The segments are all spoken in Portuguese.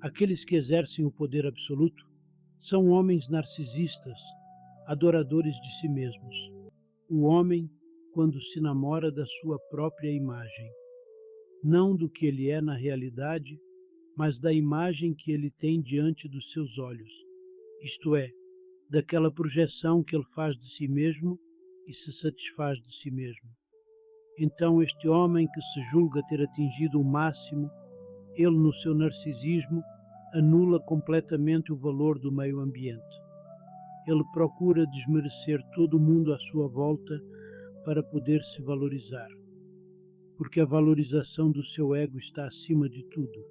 Aqueles que exercem o poder absoluto são homens narcisistas, adoradores de si mesmos. O homem, quando se namora da sua própria imagem, não do que ele é na realidade, mas da imagem que ele tem diante dos seus olhos, isto é, daquela projeção que ele faz de si mesmo e se satisfaz de si mesmo. Então este homem que se julga ter atingido o máximo, ele no seu narcisismo anula completamente o valor do meio ambiente. Ele procura desmerecer todo o mundo à sua volta para poder se valorizar, porque a valorização do seu ego está acima de tudo.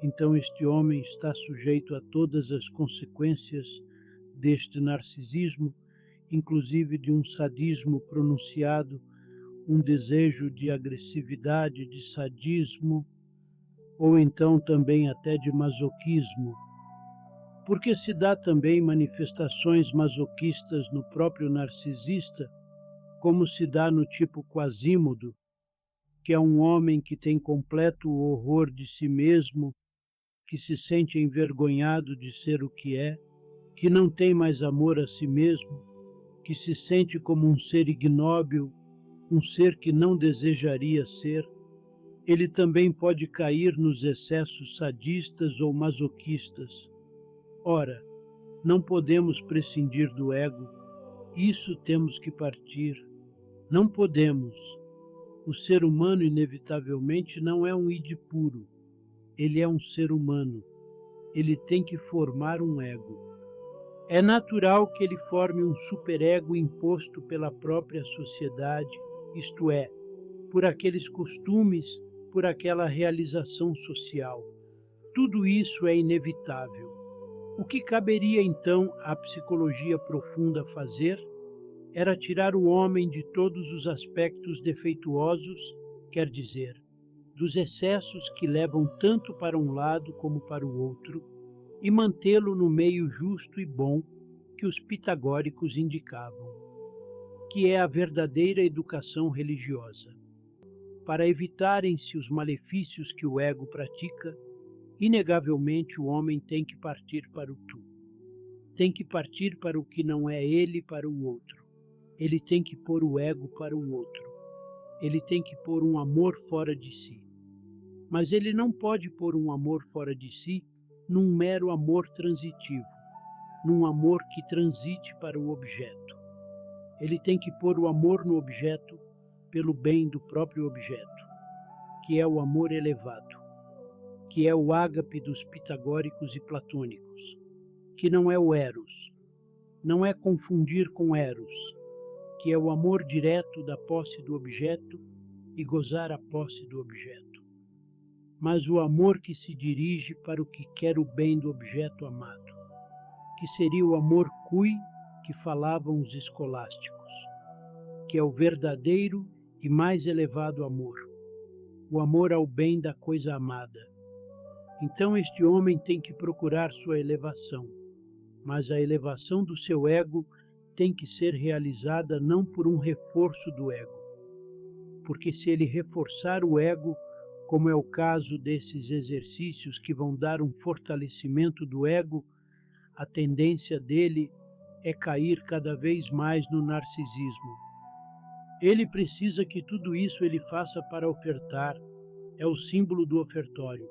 Então este homem está sujeito a todas as consequências deste narcisismo, inclusive de um sadismo pronunciado, um desejo de agressividade, de sadismo, ou então também até de masoquismo, porque se dá também manifestações masoquistas no próprio narcisista, como se dá no tipo Quasímodo, que é um homem que tem completo horror de si mesmo, que se sente envergonhado de ser o que é, que não tem mais amor a si mesmo, que se sente como um ser ignóbil, um ser que não desejaria ser. Ele também pode cair nos excessos sadistas ou masoquistas. Ora, não podemos prescindir do ego, isso temos que partir. Não podemos. O ser humano, inevitavelmente, não é um id puro. Ele é um ser humano. Ele tem que formar um ego. É natural que ele forme um superego imposto pela própria sociedade, isto é, por aqueles costumes, por aquela realização social. Tudo isso é inevitável. O que caberia então à psicologia profunda fazer era tirar o homem de todos os aspectos defeituosos, quer dizer, dos excessos que levam tanto para um lado como para o outro, e mantê-lo no meio justo e bom que os pitagóricos indicavam, que é a verdadeira educação religiosa. Para evitarem-se os malefícios que o ego pratica, inegavelmente o homem tem que partir para o tu. Tem que partir para o que não é ele para o outro. Ele tem que pôr o ego para o outro. Ele tem que pôr um amor fora de si. Mas ele não pode pôr um amor fora de si num mero amor transitivo, num amor que transite para o objeto. Ele tem que pôr o amor no objeto pelo bem do próprio objeto, que é o amor elevado, que é o ágape dos pitagóricos e platônicos, que não é o eros, não é confundir com eros, que é o amor direto da posse do objeto e gozar a posse do objeto, mas o amor que se dirige para o que quer o bem do objeto amado, que seria o amor cui que falavam os escolásticos, que é o verdadeiro e mais elevado amor, o amor ao bem da coisa amada. Então este homem tem que procurar sua elevação, mas a elevação do seu ego tem que ser realizada não por um reforço do ego, porque se ele reforçar o ego, como é o caso desses exercícios que vão dar um fortalecimento do ego, a tendência dele é cair cada vez mais no narcisismo. Ele precisa que tudo isso ele faça para ofertar, é o símbolo do ofertório,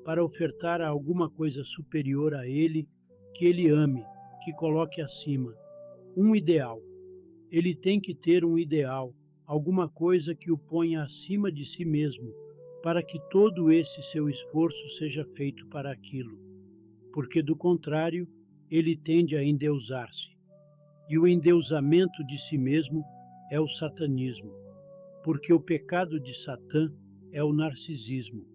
para ofertar a alguma coisa superior a ele, que ele ame, que coloque acima. Um ideal. Ele tem que ter um ideal, alguma coisa que o ponha acima de si mesmo, para que todo esse seu esforço seja feito para aquilo. Porque, do contrário, ele tende a endeusar-se. E o endeusamento de si mesmo é o satanismo, porque o pecado de Satã é o narcisismo.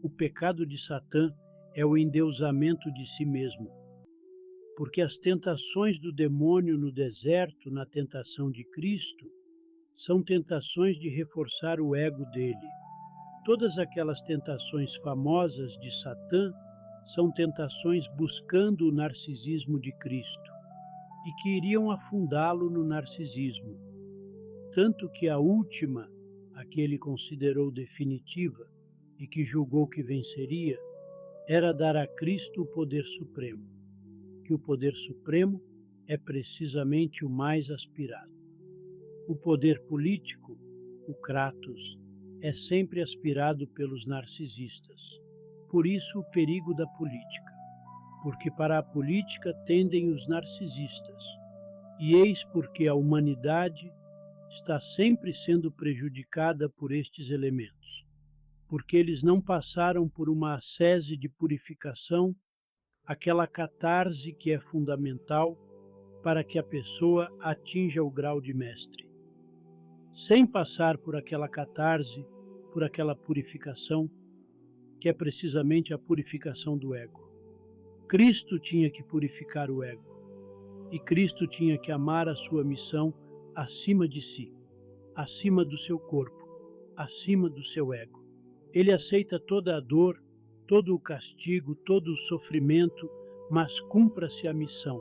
O pecado de Satã é o endeusamento de si mesmo. Porque as tentações do demônio no deserto, na tentação de Cristo, são tentações de reforçar o ego dele. Todas aquelas tentações famosas de Satã são tentações buscando o narcisismo de Cristo e que iriam afundá-lo no narcisismo. Tanto que a última, a que ele considerou definitiva e que julgou que venceria, era dar a Cristo o poder supremo, que o poder supremo é precisamente o mais aspirado. O poder político, o Kratos, é sempre aspirado pelos narcisistas. Por isso o perigo da política, porque para a política tendem os narcisistas. E eis porque a humanidade está sempre sendo prejudicada por estes elementos, porque eles não passaram por uma ascese de purificação, aquela catarse que é fundamental para que a pessoa atinja o grau de mestre. Sem passar por aquela catarse, por aquela purificação, que é precisamente a purificação do ego. Cristo tinha que purificar o ego, e Cristo tinha que amar a sua missão acima de si, acima do seu corpo, acima do seu ego. Ele aceita toda a dor, todo o castigo, todo o sofrimento, mas cumpra-se a missão.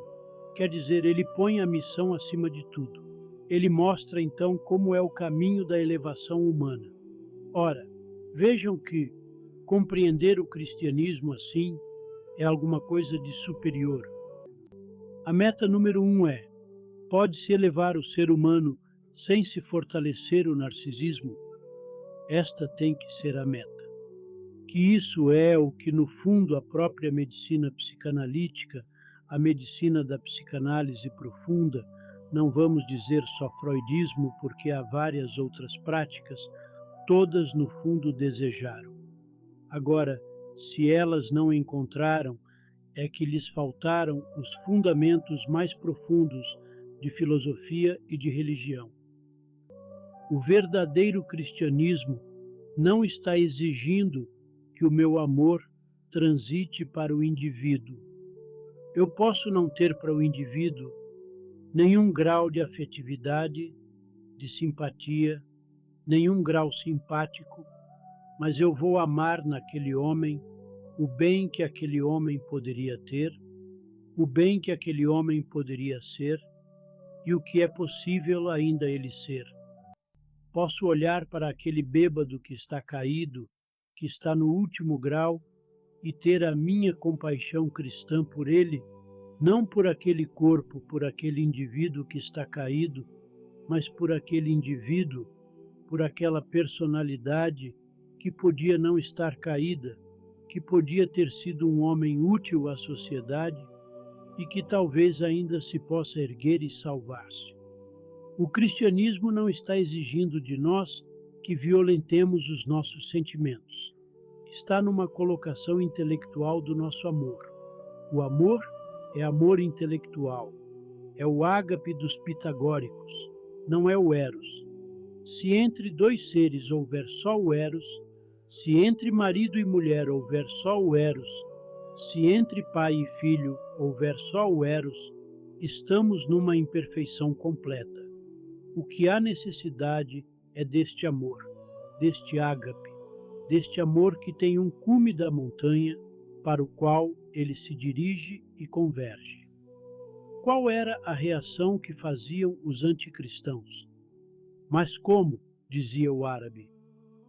Quer dizer, ele põe a missão acima de tudo. Ele mostra então como é o caminho da elevação humana. Ora, vejam que compreender o cristianismo assim é alguma coisa de superior. A meta número 1 é: pode-se elevar o ser humano sem se fortalecer o narcisismo? Esta tem que ser a meta. Que isso é o que, no fundo, a própria medicina psicanalítica, a medicina da psicanálise profunda, não vamos dizer só freudismo, porque há várias outras práticas, todas no fundo desejaram. Agora, se elas não encontraram, é que lhes faltaram os fundamentos mais profundos de filosofia e de religião. O verdadeiro cristianismo não está exigindo que o meu amor transite para o indivíduo. Eu posso não ter para o indivíduo nenhum grau de afetividade, de simpatia, nenhum grau simpático, mas eu vou amar naquele homem o bem que aquele homem poderia ter, o bem que aquele homem poderia ser e o que é possível ainda ele ser. Posso olhar para aquele bêbado que está caído, que está no último grau, e ter a minha compaixão cristã por ele, não por aquele corpo, por aquele indivíduo que está caído, mas por aquele indivíduo, por aquela personalidade que podia não estar caída, que podia ter sido um homem útil à sociedade e que talvez ainda se possa erguer e salvar-se. O cristianismo não está exigindo de nós que violentemos os nossos sentimentos. Está numa colocação intelectual do nosso amor. O amor é amor intelectual. É o ágape dos pitagóricos, não é o eros. Se entre dois seres houver só o eros, se entre marido e mulher houver só o eros, se entre pai e filho houver só o eros, estamos numa imperfeição completa. O que há necessidade é deste amor, deste ágape, deste amor que tem um cume da montanha para o qual ele se dirige e converge. Qual era a reação que faziam os anticristãos? Mas como, dizia o árabe,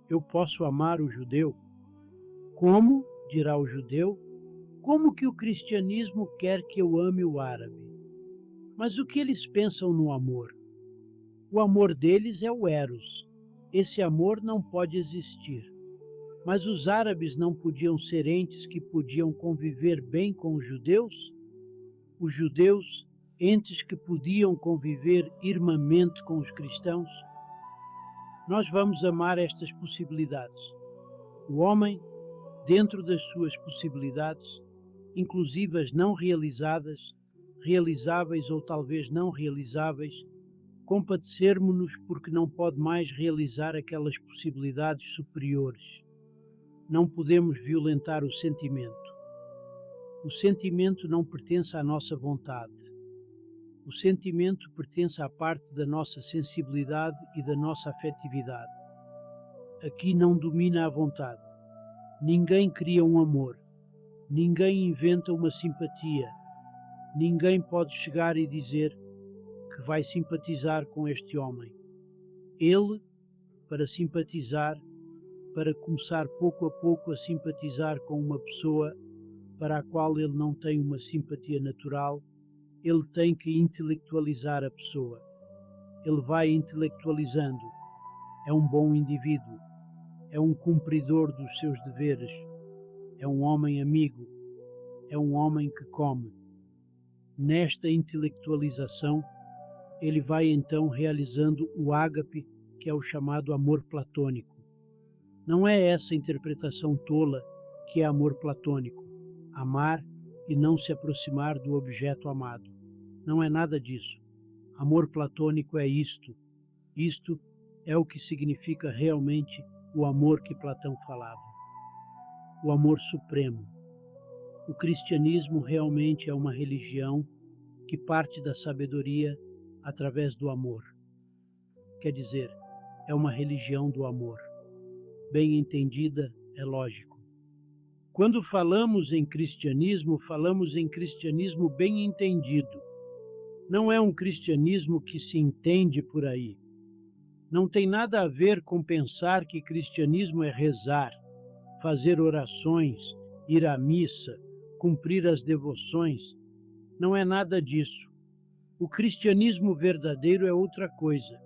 eu posso amar o judeu? Como, dirá o judeu, como que o cristianismo quer que eu ame o árabe? Mas o que eles pensam no amor? O amor deles é o eros. Esse amor não pode existir. Mas os árabes não podiam ser entes que podiam conviver bem com os judeus? Os judeus, entes que podiam conviver irmãmente com os cristãos? Nós vamos amar estas possibilidades. O homem, dentro das suas possibilidades, inclusive as não realizadas, realizáveis ou talvez não realizáveis, compadecermo-nos porque não pode mais realizar aquelas possibilidades superiores. Não podemos violentar o sentimento. O sentimento não pertence à nossa vontade. O sentimento pertence à parte da nossa sensibilidade e da nossa afetividade. Aqui não domina a vontade. Ninguém cria um amor. Ninguém inventa uma simpatia. Ninguém pode chegar e dizer que vai simpatizar com este homem. Ele, para simpatizar, para começar pouco a pouco a simpatizar com uma pessoa, para a qual ele não tem uma simpatia natural, ele tem que intelectualizar a pessoa. Ele vai intelectualizando. É um bom indivíduo, é um cumpridor dos seus deveres, é um homem amigo, é um homem que come. Nesta intelectualização, ele vai então realizando o ágape, que é o chamado amor platônico. Não é essa interpretação tola que é amor platônico, amar e não se aproximar do objeto amado. Não é nada disso. Amor platônico é isto. Isto é o que significa realmente o amor que Platão falava. O amor supremo. O cristianismo realmente é uma religião que parte da sabedoria através do amor. Quer dizer, é uma religião do amor. Bem entendida, é lógico. Quando falamos em cristianismo bem entendido. Não é um cristianismo que se entende por aí. Não tem nada a ver com pensar que cristianismo é rezar, fazer orações, ir à missa, cumprir as devoções. Não é nada disso. O cristianismo verdadeiro é outra coisa.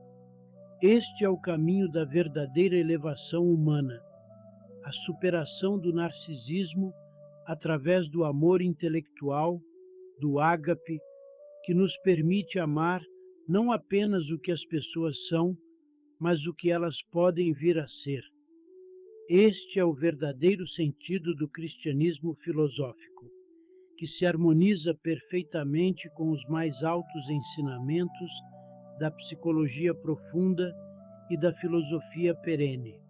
Este é o caminho da verdadeira elevação humana, a superação do narcisismo através do amor intelectual, do ágape, que nos permite amar não apenas o que as pessoas são, mas o que elas podem vir a ser. Este é o verdadeiro sentido do cristianismo filosófico, que se harmoniza perfeitamente com os mais altos ensinamentos da psicologia profunda e da filosofia perene.